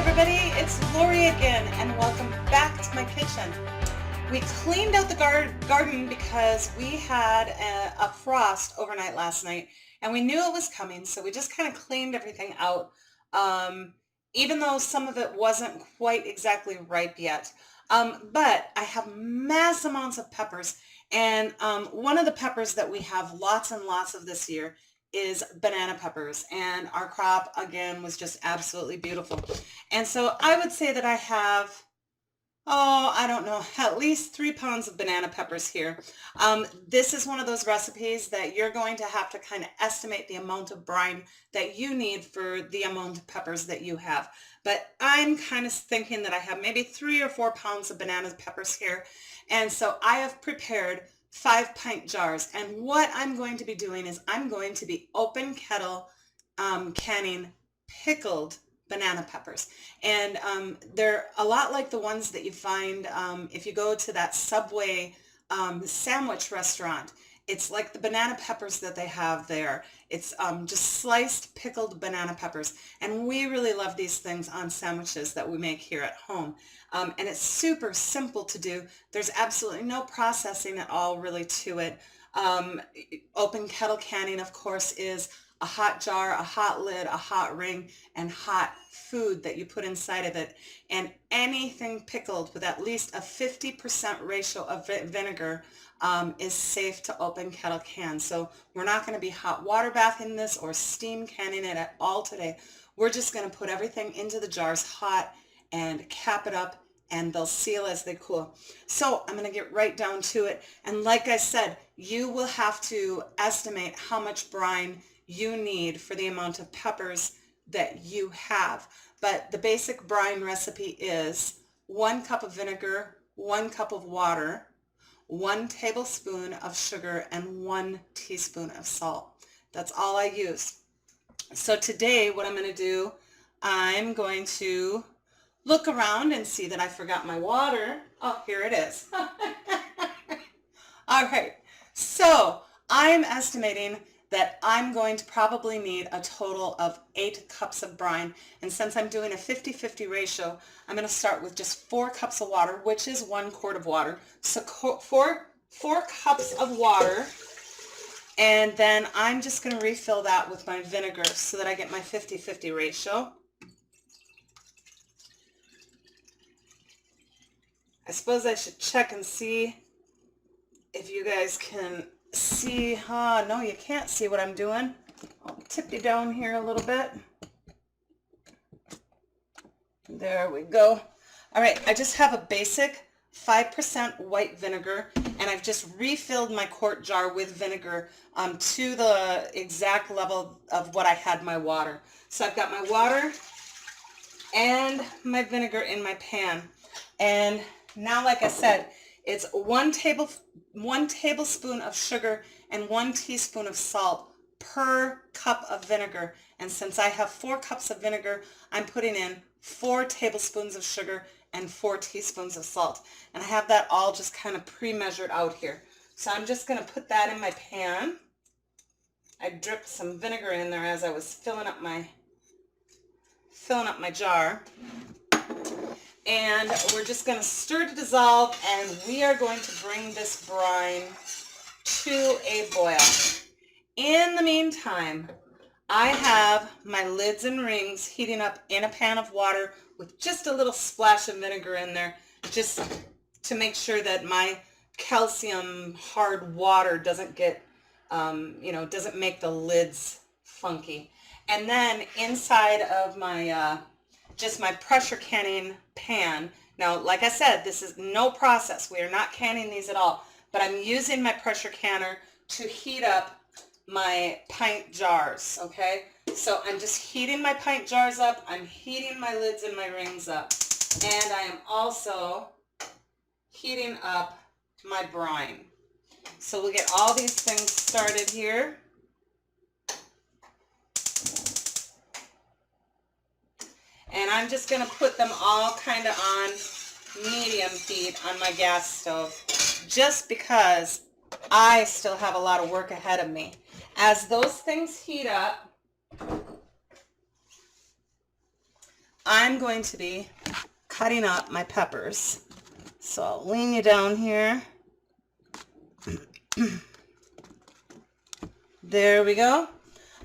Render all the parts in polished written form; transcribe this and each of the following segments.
everybody, it's Lori again, and welcome back to my kitchen. We cleaned out the garden because we had a frost overnight last night, and we knew it was coming, so we just kind of cleaned everything out, even though some of it wasn't quite exactly ripe yet. But I have mass amounts of peppers, and one of the peppers that we have lots and lots of this year is banana peppers, and our crop again was just absolutely beautiful. And so I would say that I have, I don't know, at least 3 pounds of banana peppers here. This is one of those recipes that you're going to have to kind of estimate the amount of brine that you need for the amount of peppers that you have. But I'm kind of thinking that I have maybe 3 or 4 pounds of banana peppers here. And so I have prepared 5-pint jars. And what I'm going to be doing is I'm going to be open kettle canning pickled banana peppers. And they're a lot like the ones that you find if you go to that Subway sandwich restaurant. It's like the banana peppers that they have there. It's just sliced pickled banana peppers. And we really love these things on sandwiches that we make here at home. And it's super simple to do. There's absolutely no processing at all really to it. Open kettle canning, of course, is a hot jar, a hot lid, a hot ring, and hot food that you put inside of it. And anything pickled with at least a 50% ratio of vinegar is safe to open kettle can. So we're not going to be hot water bathing this or steam canning it at all today. We're just going to put everything into the jars hot and cap it up, and they'll seal as they cool. So I'm going to get right down to it. And like I said, you will have to estimate how much brine you need for the amount of peppers that you have. But the basic brine recipe is 1 cup of vinegar, 1 cup of water, 1 tablespoon of sugar, and 1 teaspoon of salt. That's all I use. So today what I'm going to do, I'm going to look around and see that I forgot my water. Oh, here it is. All right, so I'm estimating that I'm going to probably need a total of 8 cups of brine. And since I'm doing a 50-50 ratio, I'm going to start with just 4 cups of water, which is 1 quart of water. So 4 cups of water. And then I'm just going to refill that with my vinegar so that I get my 50-50 ratio. I suppose I should check and see if you guys can see. No, you can't see what I'm doing. I'll tip you down here a little bit. There we go. All right, I just have a basic 5% white vinegar, and I've just refilled my quart jar with vinegar to the exact level of what I had my water. So I've got my water and my vinegar in my pan. And now, like I said, it's 1 tablespoon of sugar and 1 teaspoon of salt per cup of vinegar. And since I have 4 cups of vinegar, I'm putting in 4 tablespoons of sugar and 4 teaspoons of salt. And I have that all just kind of pre-measured out here. So I'm just going to put that in my pan. I dripped some vinegar in there as I was filling up my jar. And we're just going to stir to dissolve, and we are going to bring this brine to a boil. In the meantime, I have my lids and rings heating up in a pan of water with just a little splash of vinegar in there, just to make sure that my calcium hard water doesn't get, doesn't make the lids funky. And then inside of my just my pressure canning pan. Now, like I said, this is no process. We are not canning these at all, but I'm using my pressure canner to heat up my pint jars, okay? So I'm just heating my pint jars up. I'm heating my lids and my rings up. And I am also heating up my brine. So we'll get all these things started here. And I'm just going to put them all kind of on medium heat on my gas stove, just because I still have a lot of work ahead of me. As those things heat up, I'm going to be cutting up my peppers. So I'll lean you down here. There we go.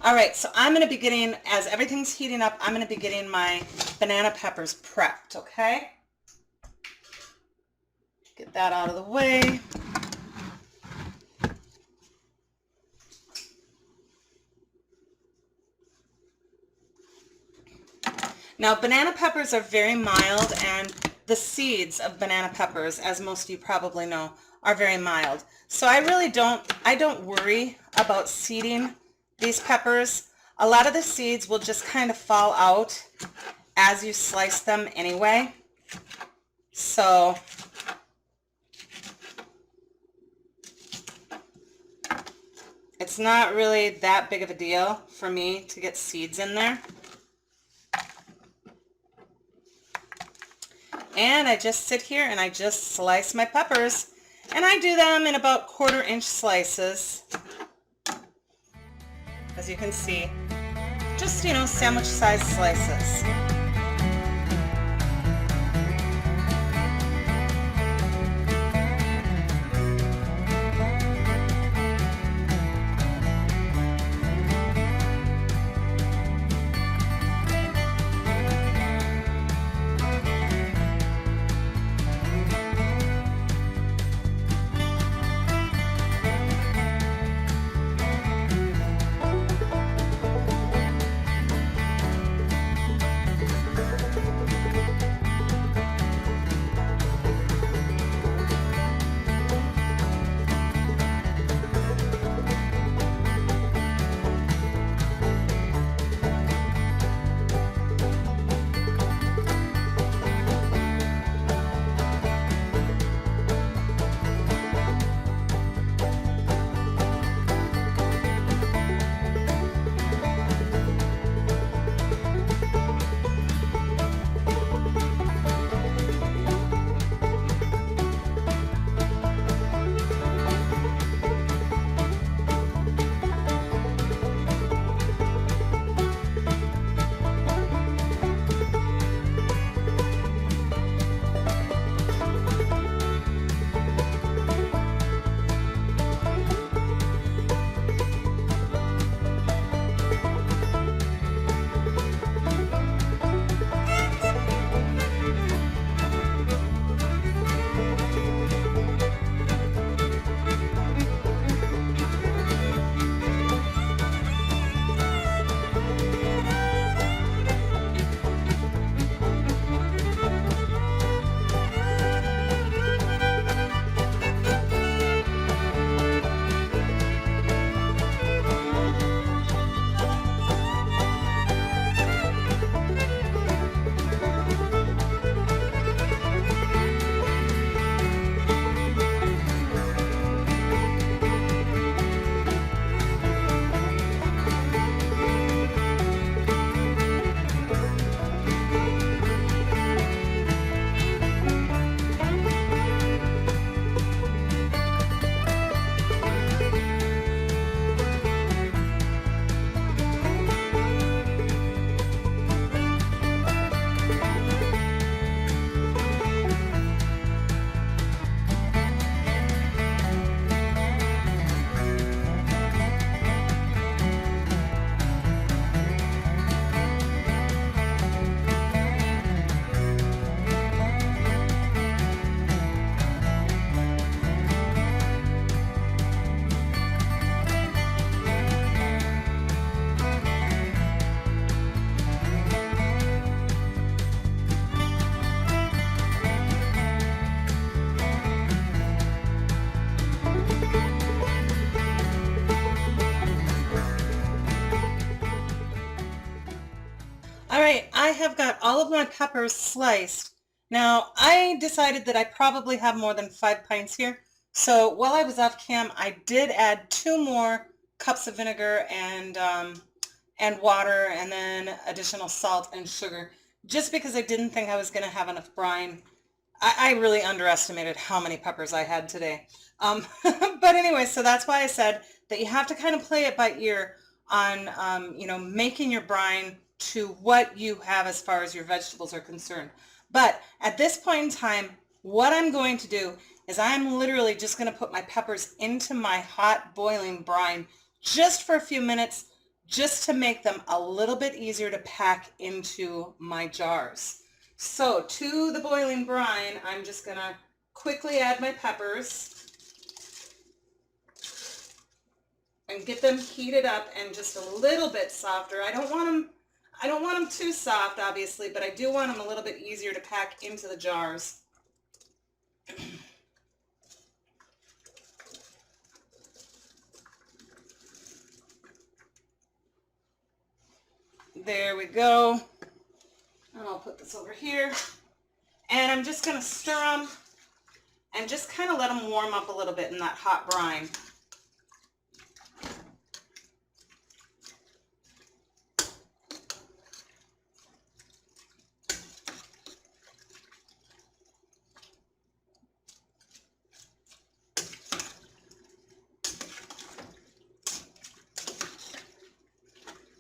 All right, so I'm going to be getting, as everything's heating up, I'm going to be getting my banana peppers prepped, okay? Get that out of the way. Now, banana peppers are very mild, and the seeds of banana peppers, as most of you probably know, are very mild. So I really don't worry about seeding these peppers. A lot of the seeds will just kind of fall out as you slice them anyway. So it's not really that big of a deal for me to get seeds in there. And I just sit here and I just slice my peppers. And I do them in about 1/4 inch slices. As you can see, just, sandwich size slices. All right, I have got all of my peppers sliced. Now, I decided that I probably have more than 5 pints here. So while I was off cam, I did add 2 more cups of vinegar and water, and then additional salt and sugar, just because I didn't think I was going to have enough brine. I really underestimated how many peppers I had today. But anyway, so that's why I said that you have to kind of play it by ear on, making your brine to what you have as far as your vegetables are concerned. But at this point in time, what I'm going to do is I'm literally just going to put my peppers into my hot boiling brine just for a few minutes, just to make them a little bit easier to pack into my jars. So to the boiling brine, I'm just going to quickly add my peppers and get them heated up and just a little bit softer. I don't want them too soft, obviously, but I do want them a little bit easier to pack into the jars. There we go. And I'll put this over here. And I'm just going to stir them and just kind of let them warm up a little bit in that hot brine.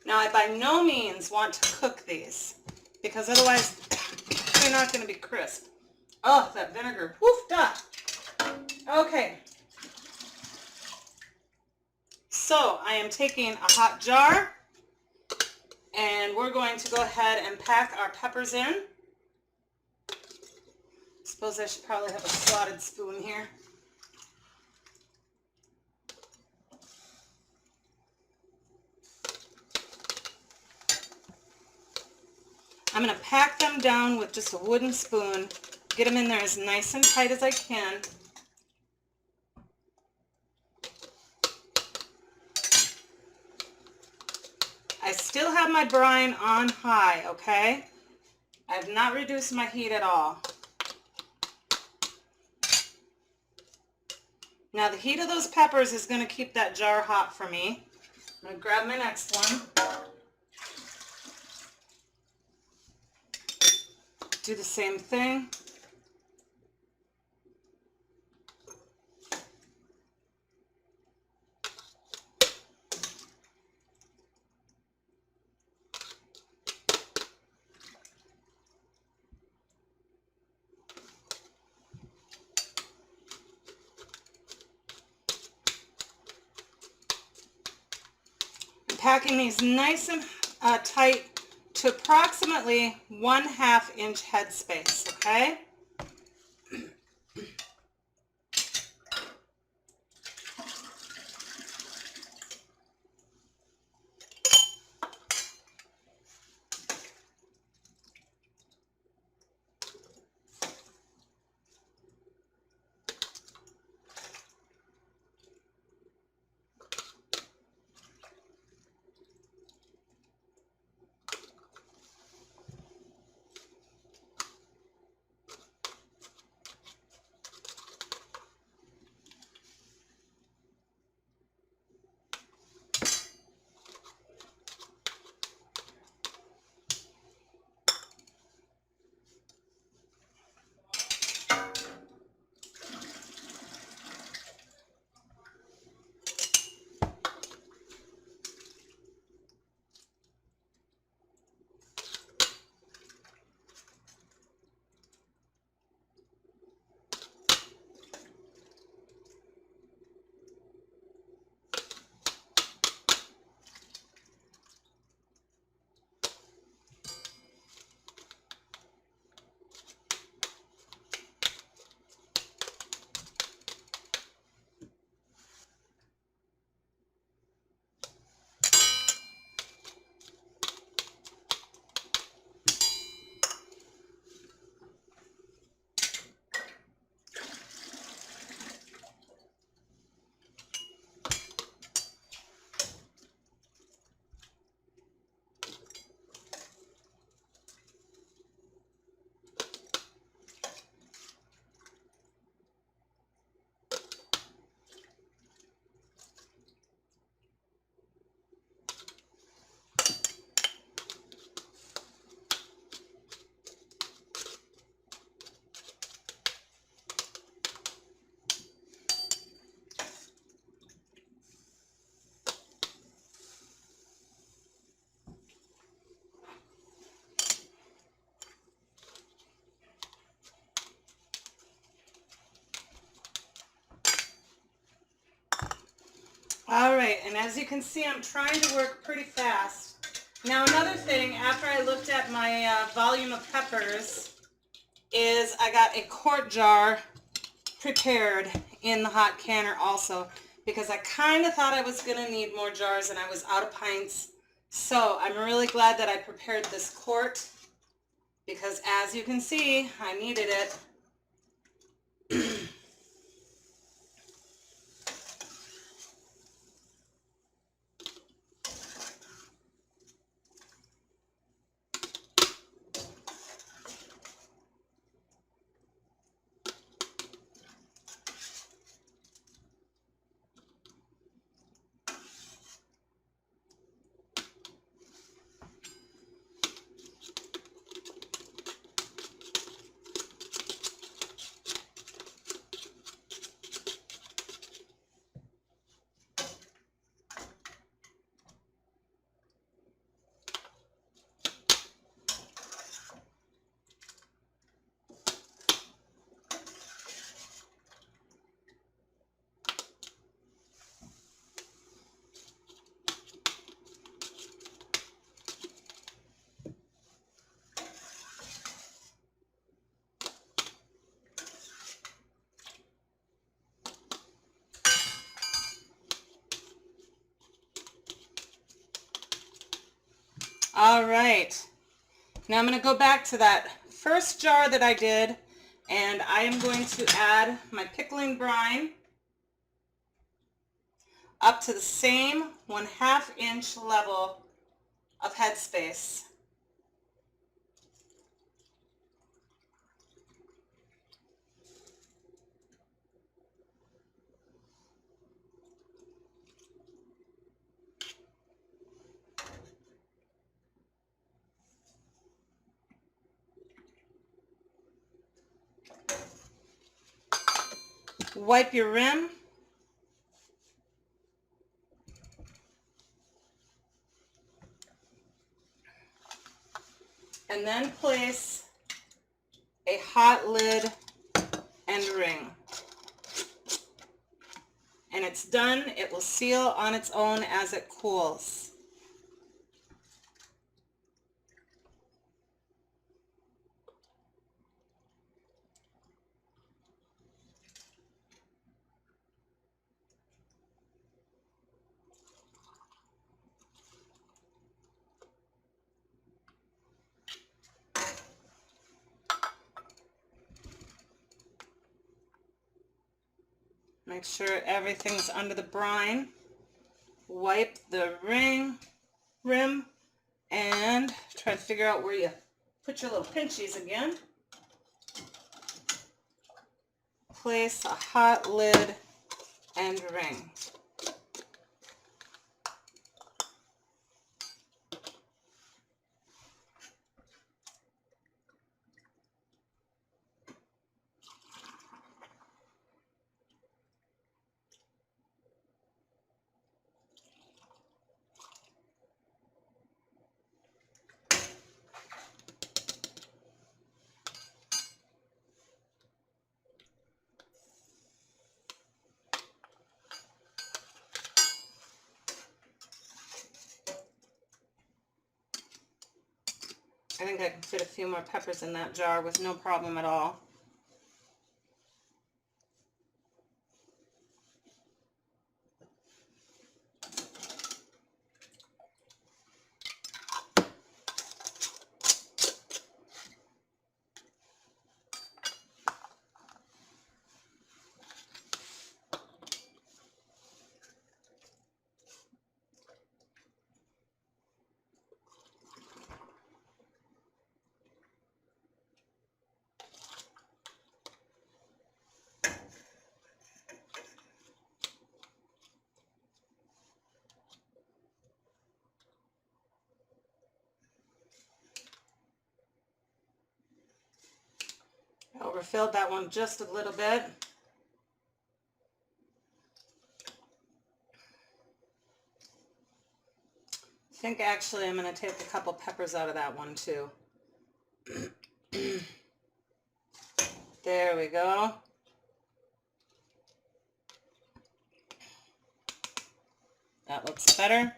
Now, I by no means want to cook these because otherwise they're not going to be crisp. Oh, that vinegar. Woof, duh. Okay. So I am taking a hot jar and we're going to go ahead and pack our peppers in. Suppose I should probably have a slotted spoon here. I'm going to pack them down with just a wooden spoon, get them in there as nice and tight as I can. I still have my brine on high, okay? I have not reduced my heat at all. Now the heat of those peppers is going to keep that jar hot for me. I'm going to grab my next one. Do the same thing. I'm packing these nice and tight to approximately 1/2 inch headspace, okay? All right, and as you can see, I'm trying to work pretty fast. Now another thing, after I looked at my volume of peppers, is I got a quart jar prepared in the hot canner also, because I kind of thought I was going to need more jars and I was out of pints. So I'm really glad that I prepared this quart, because as you can see, I needed it. All right, now I'm going to go back to that first jar that I did, and I am going to add my pickling brine up to the same 1/2 inch level of headspace. Wipe your rim. And then place a hot lid and ring. And it's done. It will seal on its own as it cools. Make sure everything's under the brine. Wipe the rim, and try to figure out where you put your little pinchies again. Place a hot lid and ring. I think I can fit a few more peppers in that jar with no problem at all. I overfilled that one just a little bit. I think actually I'm going to take a couple peppers out of that one too. There we go. That looks better.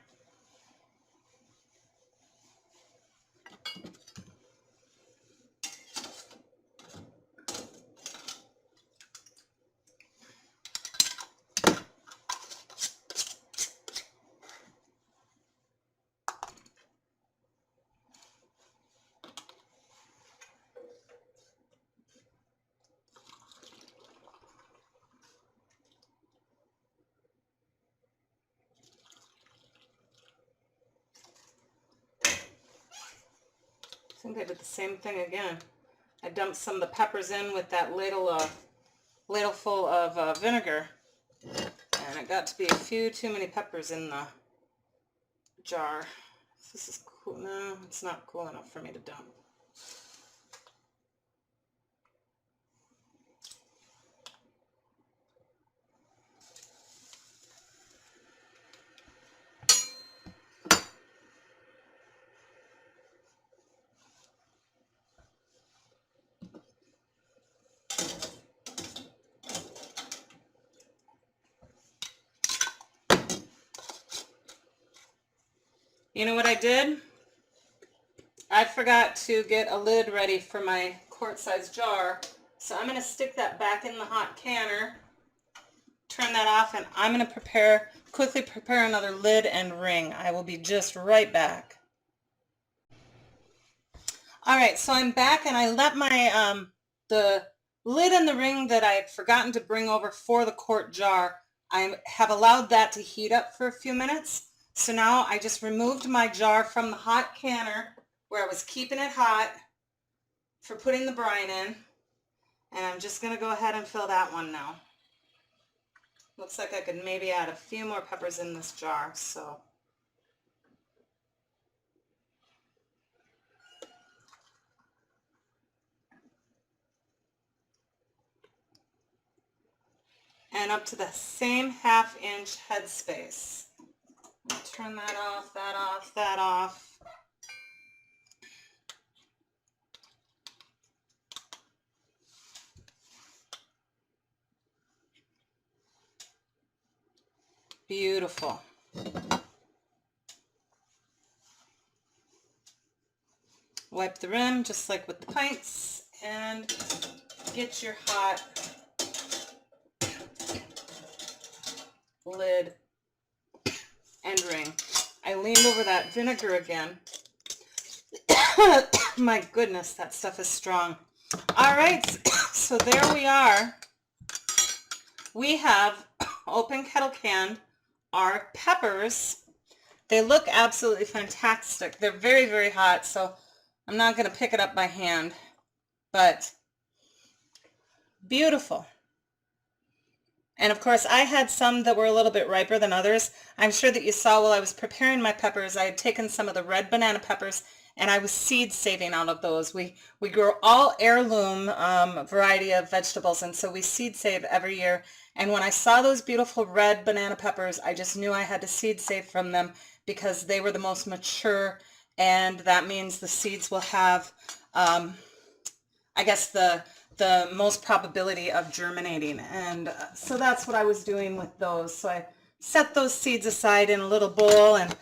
I think I did the same thing again. I dumped some of the peppers in with that ladleful of vinegar, and it got to be a few too many peppers in the jar. This is cool. No, it's not cool enough for me to dump. You know what I did? I forgot to get a lid ready for my quart-sized jar, so I'm going to stick that back in the hot canner, turn that off, and I'm going to quickly prepare another lid and ring. I will be just right back. Alright, so I'm back, and I let my the lid and the ring that I had forgotten to bring over for the quart jar, I have allowed that to heat up for a few minutes. So now I just removed my jar from the hot canner where I was keeping it hot for putting the brine in. And I'm just going to go ahead and fill that one now. Looks like I could maybe add a few more peppers in this jar, so. And up to the same 1/2 inch headspace. Turn that off, that off, that off. Beautiful. Wipe the rim just like with the pints and get your hot lid and ring. I leaned over that vinegar again. My goodness, that stuff is strong. All right, so there we are. We have open kettle canned our peppers. They look absolutely fantastic. They're very, very hot, so I'm not going to pick it up by hand, but beautiful. And of course, I had some that were a little bit riper than others. I'm sure that you saw while I was preparing my peppers, I had taken some of the red banana peppers and I was seed saving out of those. We grow all heirloom variety of vegetables, and so we seed save every year. And when I saw those beautiful red banana peppers, I just knew I had to seed save from them because they were the most mature, and that means the seeds will have, I guess, the most probability of germinating. And so that's what I was doing with those. So I set those seeds aside in a little bowl, and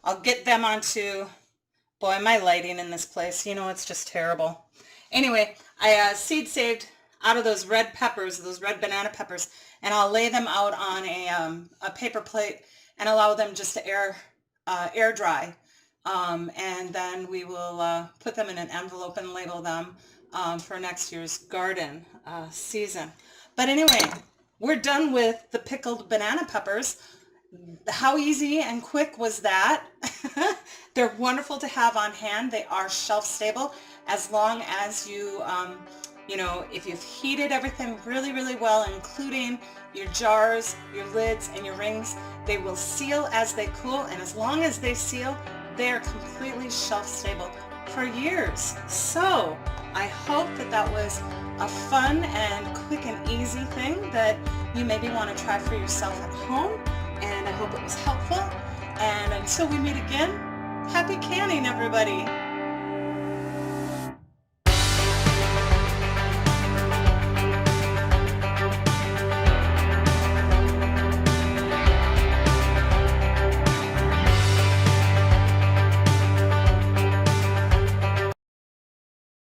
I'll get them onto, boy, my lighting in this place, you know, it's just terrible. Anyway, I seed saved out of those red peppers, those red banana peppers, and I'll lay them out on a paper plate and allow them just to air dry. And then we will put them in an envelope and label them for next year's garden season. But anyway, we're done with the pickled banana peppers. How easy and quick was that? They're wonderful to have on hand. They are shelf stable as long as you, you know, if you've heated everything really, really well, including your jars, your lids, and your rings, they will seal as they cool. And as long as they seal, they are completely shelf stable for years. So I hope that that was a fun and quick and easy thing that you maybe want to try for yourself at home. And I hope it was helpful. And until we meet again, happy canning, everybody.